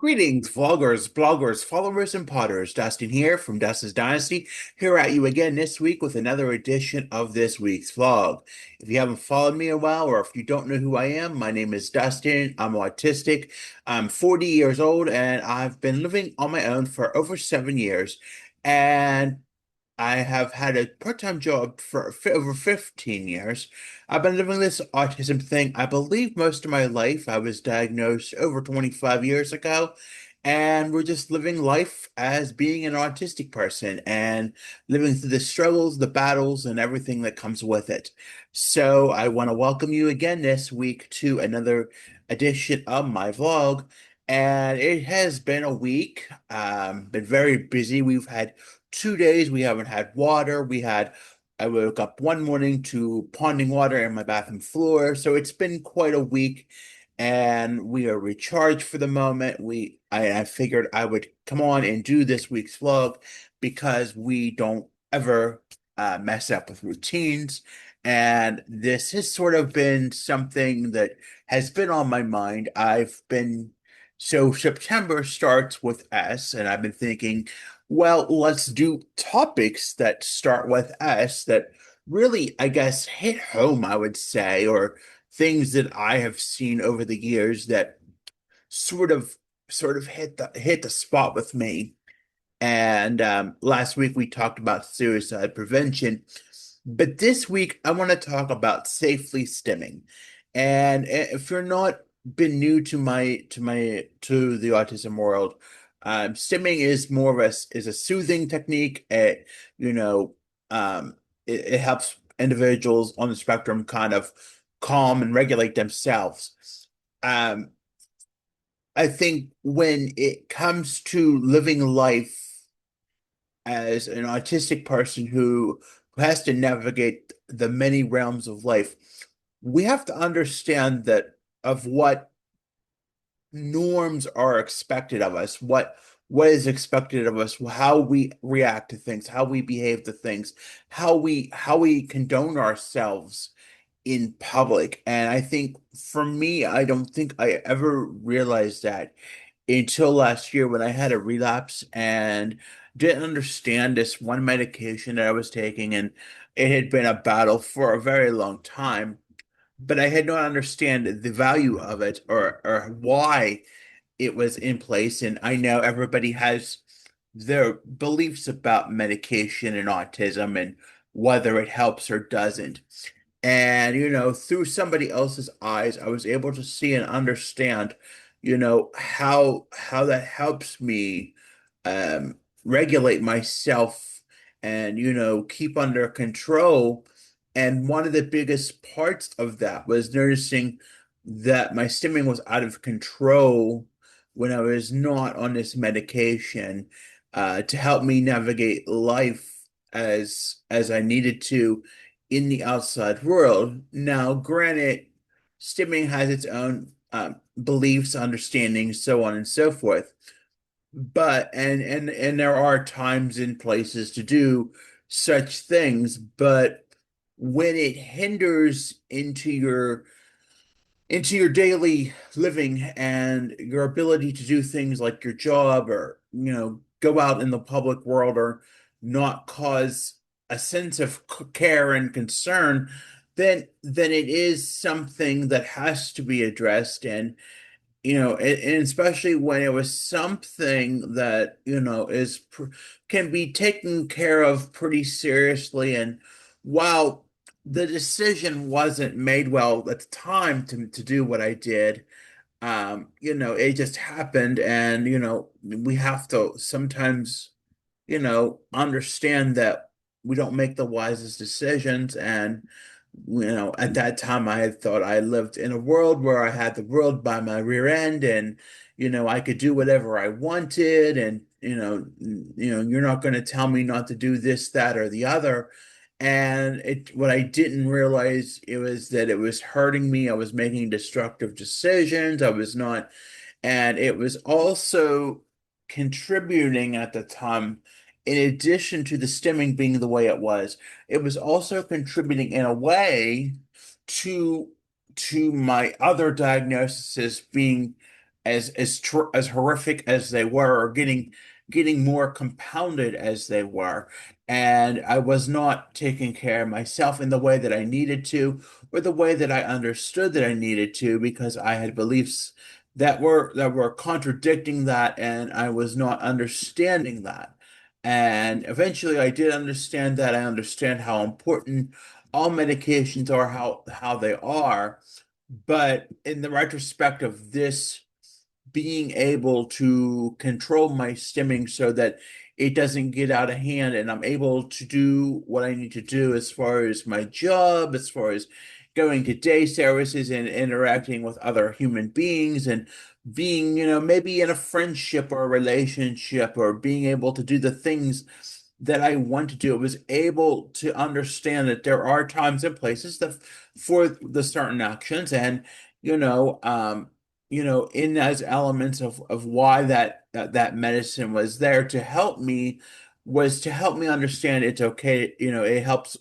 Greetings, vloggers, bloggers, followers, and potters. Dustin here from Dustin's Dynasty, here at you again this week with another edition of this week's vlog. If you haven't followed me in a while, or if you don't know who I am, my name is Dustin. I'm autistic. I'm 40 years old, and I've been living on my own for over 7 years. And I have had a part-time job for over 15 years. I've been living this autism thing, I believe, most of my life. I was diagnosed over 25 years ago, and we're just living life as being an autistic person and living through the struggles, the battles, and everything that comes with it. So I want to welcome you again this week to another edition of my vlog. And it has been a week, been very busy. We've had 2 days we haven't had water. I woke up one morning to ponding water in my bathroom floor. So it's been quite a week and we are recharged for the moment. I figured I would come on and do this week's vlog because we don't ever mess up with routines. And this has sort of been something that has been on my mind. So September starts with S, and I've been thinking, well, let's do topics that start with S that really, I guess, hit home, I would say, or things that I have seen over the years that sort of hit the spot with me. And last week we talked about suicide prevention, but this week I want to talk about safely stimming. And if you're not been new to the autism world, stimming is more of a soothing technique. You know, it helps individuals on the spectrum kind of calm and regulate themselves. Um, I think when it comes to living life as an autistic person who has to navigate the many realms of life, we have to understand that of what norms are expected of us, what is expected of us, how we react to things, how we behave to things, how we condone ourselves in public. And I think for me, I don't think I ever realized that until last year when I had a relapse and didn't understand this one medication that I was taking, and it had been a battle for a very long time, but I had not understand the value of it or why it was in place. And I know everybody has their beliefs about medication and autism and whether it helps or doesn't. And, through somebody else's eyes, I was able to see and understand, how that helps me regulate myself and, keep under control. And one of the biggest parts of that was noticing that my stimming was out of control when I was not on this medication to help me navigate life as I needed to in the outside world. Now, granted, stimming has its own beliefs, understandings, so on and so forth. But and there are times and places to do such things, but when it hinders into your daily living and your ability to do things like your job or, go out in the public world or not cause a sense of care and concern, then it is something that has to be addressed. And and especially when it was something that, can be taken care of pretty seriously. And while the decision wasn't made well at the time to do what I did, it just happened. And, we have to sometimes, understand that we don't make the wisest decisions. And, at that time I had thought I lived in a world where I had the world by my rear end and, I could do whatever I wanted. And, you're not going to tell me not to do this, that, or the other. And what I didn't realize it was that it was hurting me. I was making destructive decisions. I was not, and it was also contributing at the time, in addition to the stimming being the way it was also contributing in a way to my other diagnoses being as horrific as they were, or getting more compounded as they were. And I was not taking care of myself in the way that I needed to, or the way that I understood that I needed to, because I had beliefs that were contradicting that, and I was not understanding that. And eventually I did understand that. I understand how important all medications are, how they are. But in the retrospect of this, being able to control my stimming so that it doesn't get out of hand, and I'm able to do what I need to do as far as my job, as far as going to day services and interacting with other human beings, and being, maybe in a friendship or a relationship, or being able to do the things that I want to do. I was able to understand that there are times and places that for the certain actions, and you know, um, in those elements of why that medicine was there to help me, was to help me understand it's okay. It helps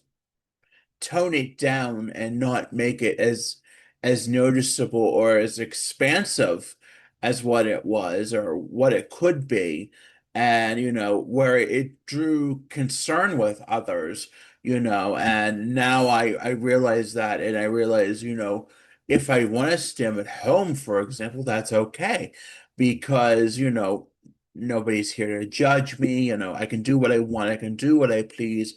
tone it down and not make it as noticeable or as expansive as what it was or what it could be. And where it drew concern with others, and now I realize that, and I realize, if I want to stim at home, for example, that's okay, because nobody's here to judge me. I can do what I want, I can do what I please.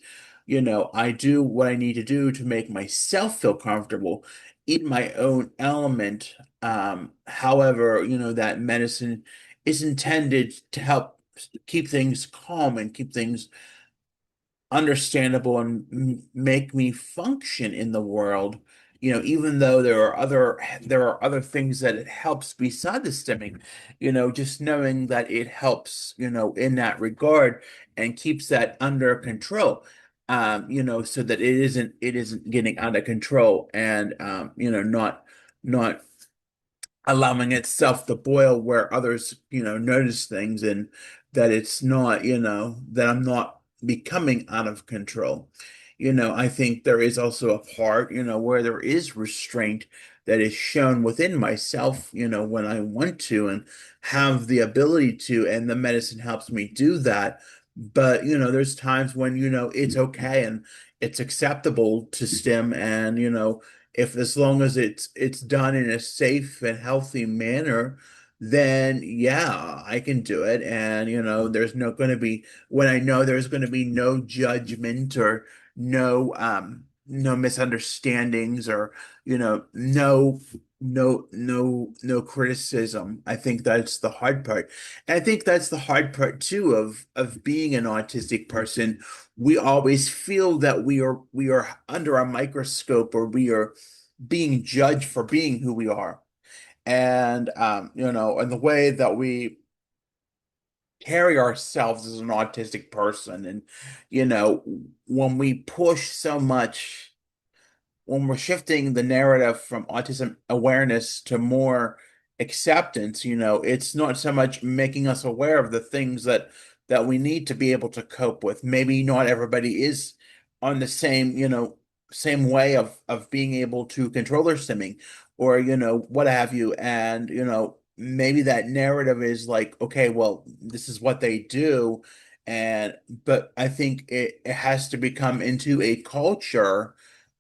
I do what I need to do to make myself feel comfortable in my own element. However, that medicine is intended to help keep things calm and keep things understandable, and make me function in the world. Even though there are other things that it helps beside the stimming, just knowing that it helps, in that regard, and keeps that under control. So that it isn't getting out of control, and not allowing itself to boil where others, notice things, and that it's not, that I'm not becoming out of control. I think there is also a part, where there is restraint that is shown within myself, when I want to and have the ability to, and the medicine helps me do that. But, there's times when, it's okay and it's acceptable to stim, and, if as long as it's done in a safe and healthy manner, then yeah, I can do it. And there's not going to be, when I know there's going to be no judgment, or no misunderstandings, or no criticism. I think that's the hard part. And I think that's the hard part too of being an autistic person. We always feel that we are under a microscope, or we are being judged for being who we are. And and the way that we carry ourselves as an autistic person. And you know when we push so much, when we're shifting the narrative from autism awareness to more acceptance, it's not so much making us aware of the things that we need to be able to cope with. Maybe not everybody is on the same way of being able to control their stimming, or what have you. And maybe that narrative is like, okay, well, this is what they do. And but I think it has to become into a culture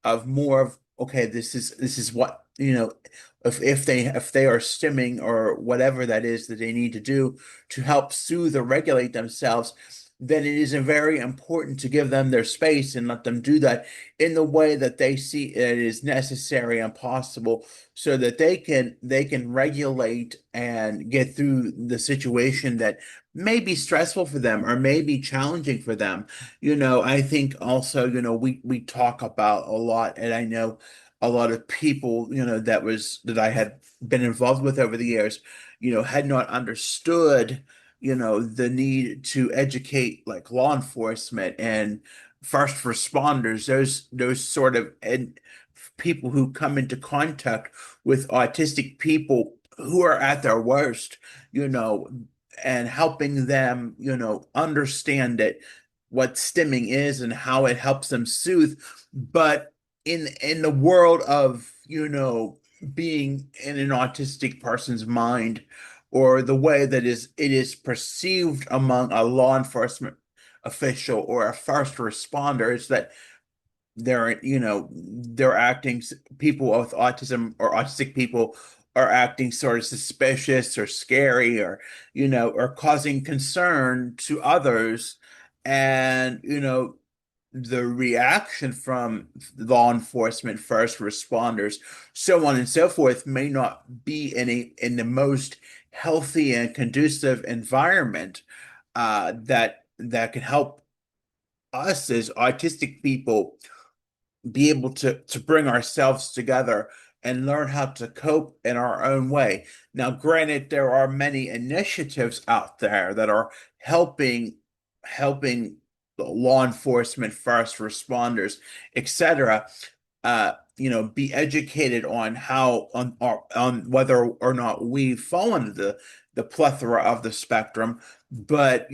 of more of, okay, this is what, if they are stimming, or whatever that is that they need to do to help soothe or regulate themselves, then it is very important to give them their space and let them do that in the way that they see it is necessary and possible, so that they can regulate and get through the situation that may be stressful for them, or may be challenging for them. I think also, we talk about a lot, and I know a lot of people, that I had been involved with over the years, had not understood, the need to educate, like law enforcement and first responders, those sort of, and people who come into contact with autistic people who are at their worst, you know, and helping them, understand it, what stimming is and how it helps them soothe. But in the world of, being in an autistic person's mind, or the way that it is perceived among a law enforcement official or a first responder is that they're acting, people with autism or autistic people are acting sort of suspicious or scary or, or causing concern to others. And, the reaction from law enforcement, first responders, so on and so forth, may not be in the most healthy and conducive environment that can help us as autistic people be able to bring ourselves together and learn how to cope in our own way. Now, granted, there are many initiatives out there that are helping the law enforcement, first responders, etc. Be educated on how on whether or not we fall into the plethora of the spectrum, but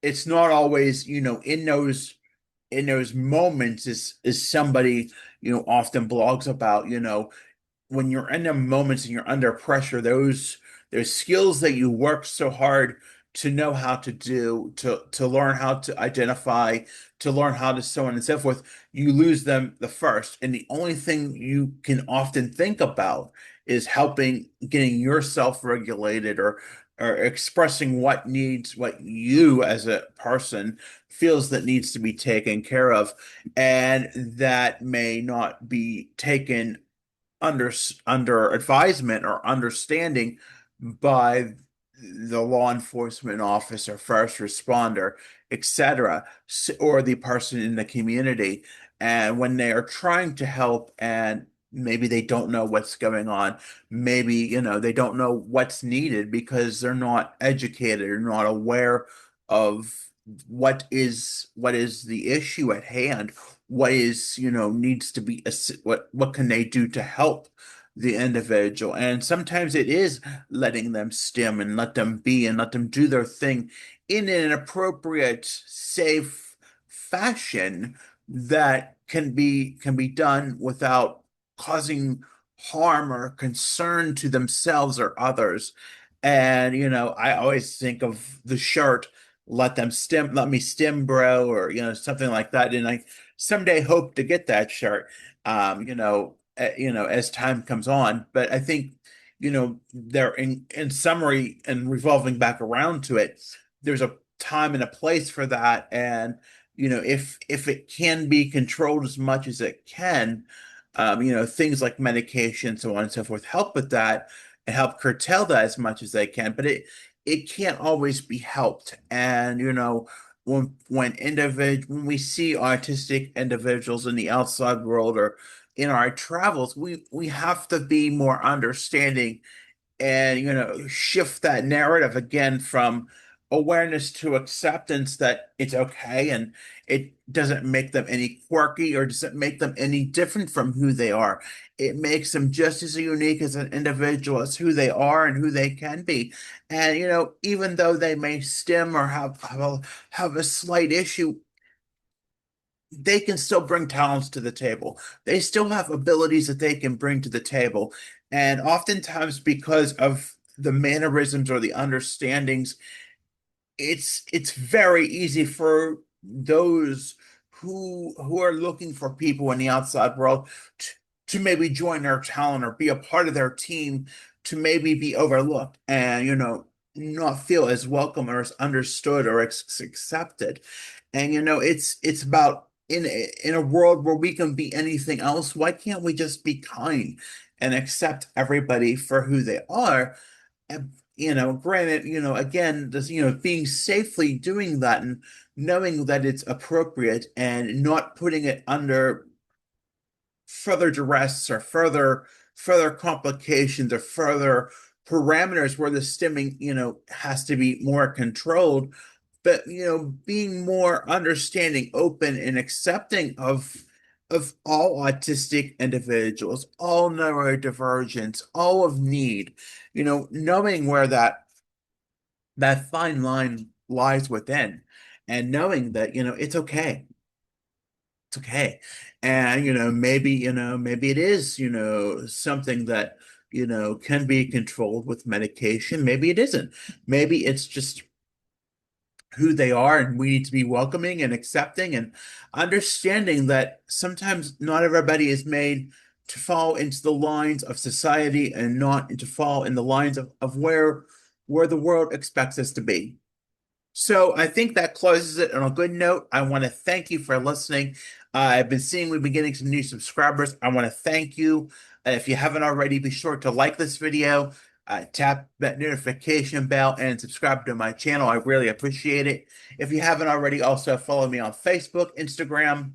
it's not always, in those moments is somebody, often blogs about, when you're in the moments and you're under pressure, those skills that you work so hard to know how to do, to learn how to identify, to learn how to so on and so forth, you lose them the first. And the only thing you can often think about is helping getting yourself regulated or expressing what you as a person feels that needs to be taken care of, and that may not be taken under under advisement or understanding by the law enforcement officer, first responder, etc., or the person in the community. And when they are trying to help and maybe they don't know what's going on, maybe, they don't know what's needed because they're not educated or not aware of what is the issue at hand, what is, needs to be, what can they do to help the individual. And sometimes it is letting them stim and let them be and let them do their thing in an appropriate, safe fashion that can be done without causing harm or concern to themselves or others. And I always think of the shirt, let me stim, bro, or something like that. And I someday hope to get that shirt, as time comes on. But I think, there in summary and revolving back around to it, there's a time and a place for that. And, if it can be controlled as much as it can, things like medication, so on and so forth, help with that and help curtail that as much as they can. But it can't always be helped. And, when we see autistic individuals in the outside world or in our travels, we have to be more understanding and shift that narrative again from awareness to acceptance that it's okay and it doesn't make them any quirky or doesn't make them any different from who they are. It makes them just as unique as an individual as who they are and who they can be. And even though they may stem or have a slight issue, they can still bring talents to the table. They still have abilities that they can bring to the table. And oftentimes, because of the mannerisms or the understandings, it's very easy for those who are looking for people in the outside world to maybe join their talent or be a part of their team, to maybe be overlooked and not feel as welcome or as understood or accepted. And it's about, in a world where we can be anything else, why can't we just be kind and accept everybody for who they are? And, granted, again, this, being safely doing that and knowing that it's appropriate and not putting it under further duress or further complications or further parameters where the stimming, has to be more controlled. But being more understanding, open, and accepting of all autistic individuals, all neurodivergence, all of need, knowing where that fine line lies within, and knowing that it's okay. It's okay. And maybe it is, something that can be controlled with medication. Maybe it isn't. Maybe it's just who they are, and we need to be welcoming and accepting and understanding that sometimes not everybody is made to fall into the lines of society and not to fall in the lines of where the world expects us to be. So I think that closes it on a good note. I want to thank you for listening. I've been seeing we've been getting some new subscribers. I want to thank you. If you haven't already, be sure to like this video, tap that notification bell, and subscribe to my channel. I really appreciate it. If you haven't already, also follow me on Facebook, Instagram,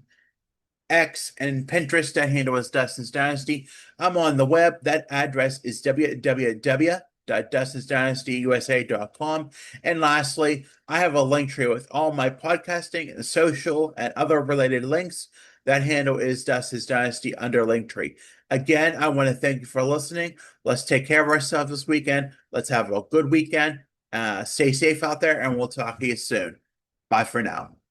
X, and Pinterest. That handle is Dustin's Dynasty. I'm on the web. That address is www.dustinsdynastyusa.com. And lastly, I have a link tree with all my podcasting and social and other related links. That handle is Dustin's Dynasty under Linktree. Again, I want to thank you for listening. Let's take care of ourselves this weekend. Let's have a good weekend. Stay safe out there, and we'll talk to you soon. Bye for now.